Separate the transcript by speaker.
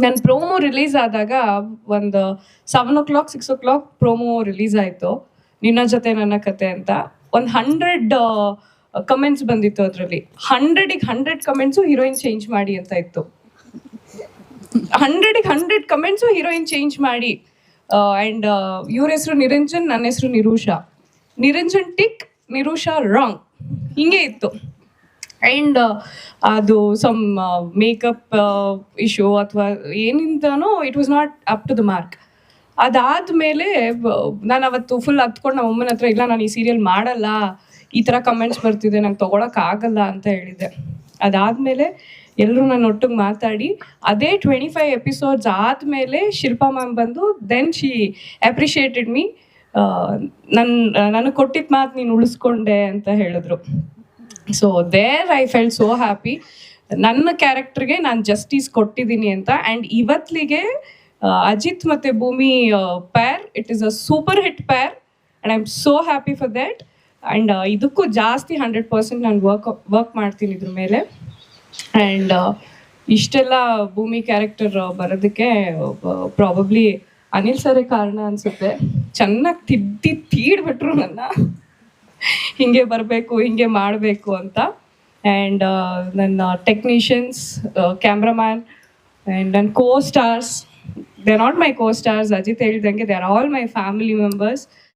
Speaker 1: ನನ್ನ promo release ಆದಾಗ ಒಂದು 7 o'clock 6 o'clock ಪ್ರೋಮೋ ರಿಲೀಸ್ ಆಯಿತು, ನಿನ್ನ ಜೊತೆ ನನ್ನ ಕತೆ ಅಂತ. ಒಂದು 100 ಕಮೆಂಟ್ಸ್ ಬಂದಿತ್ತು ಅದರಲ್ಲಿ. 100 ಕಮೆಂಟ್ಸು ಹೀರೋಯಿನ್ ಚೇಂಜ್ ಮಾಡಿ ಅಂತ ಇತ್ತು. 100 ಕಮೆಂಟ್ಸು ಹೀರೋಯಿನ್ ಚೇಂಜ್ ಮಾಡಿ. ಆ್ಯಂಡ್ ಇವ್ರ ಹೆಸರು ನಿರಂಜನ್, ನನ್ನ ಹೆಸರು ನಿರೂಷಾ. ನಿರಂಜನ್ ಟಿಕ್, ನಿರೂಷಾ ರಾಂಗ್, ಹಿಂಗೆ ಇತ್ತು. ಆ್ಯಂಡ್ ಅದು ಸಮ್ ಮೇಕಪ್ ಇಶ್ಯೂ ಅಥವಾ ಏನಿಂದನೋ it was not up to the mark. ಅದಾದಮೇಲೆ ನಾನು ಅವತ್ತು ಫುಲ್ ಹತ್ಕೊಂಡು ನಮ್ಮ ಅಮ್ಮನ ಹತ್ರ, ಇಲ್ಲ ನಾನು ಈ ಸೀರಿಯಲ್ ಮಾಡಲ್ಲ, ಈ ಥರ ಕಮೆಂಟ್ಸ್ ಬರ್ತಿದೆ, ನಂಗೆ ತೊಗೊಳಕ್ಕಾಗಲ್ಲ ಅಂತ ಹೇಳಿದೆ. ಅದಾದಮೇಲೆ ಎಲ್ಲರೂ ನನ್ನ ಒಟ್ಟಿಗೆ ಮಾತಾಡಿ ಅದೇ 25 ಎಪಿಸೋಡ್ಸ್ ಆದಮೇಲೆ ಶಿಲ್ಪಾ ಮ್ಯಾಮ್ ಬಂದು ದೆನ್ ಶಿ ಅಪ್ರಿಷಿಯೇಟೆಡ್ ಮೀ. ನನಗೆ ಕೊಟ್ಟಿದ್ದ ಮಾತು ನೀನು ಉಳಿಸ್ಕೊಂಡೆ ಅಂತ ಹೇಳಿದ್ರು. So there I felt so happy, ನನ್ನ ಕ್ಯಾರೆಕ್ಟರ್ಗೆ ನಾನು ಜಸ್ಟಿಸ್ ಕೊಟ್ಟಿದ್ದೀನಿ ಅಂತ. ಆ್ಯಂಡ್ ಇವತ್ತಿಗೆ ಅಜಿತ್ ಮತ್ತು Bhoomi pair, it is a super hit pair and I am so happy for that. And ಇದಕ್ಕೂ ಜಾಸ್ತಿ 100% ನಾನು ವರ್ಕ್ ಮಾಡ್ತೀನಿ ಇದ್ರ ಮೇಲೆ. ಆ್ಯಂಡ್ ಇಷ್ಟೆಲ್ಲ ಭೂಮಿ ಕ್ಯಾರೆಕ್ಟರ್ ಬರೋದಕ್ಕೆ ಪ್ರಾಬಬ್ಲಿ ಅನಿಲ್ ಸರೇ ಕಾರಣ ಅನಿಸುತ್ತೆ. ಚೆನ್ನಾಗಿ ತೀಡ್ಬಿಟ್ರು ನನ್ನ, ಹಿಂಗೆ ಬರಬೇಕು, ಹಿಂಗೆ ಮಾಡಬೇಕು ಅಂತ. ಆ್ಯಂಡ್ ನನ್ನ ಟೆಕ್ನಿಷಿಯನ್ಸ್, ಕ್ಯಾಮ್ರಾಮ್ಯಾನ್ ಆ್ಯಂಡ್ ನನ್ನ co stars, they are not my co stars. Ajith ಹೇಳಿದಂಗೆ they are all my family members.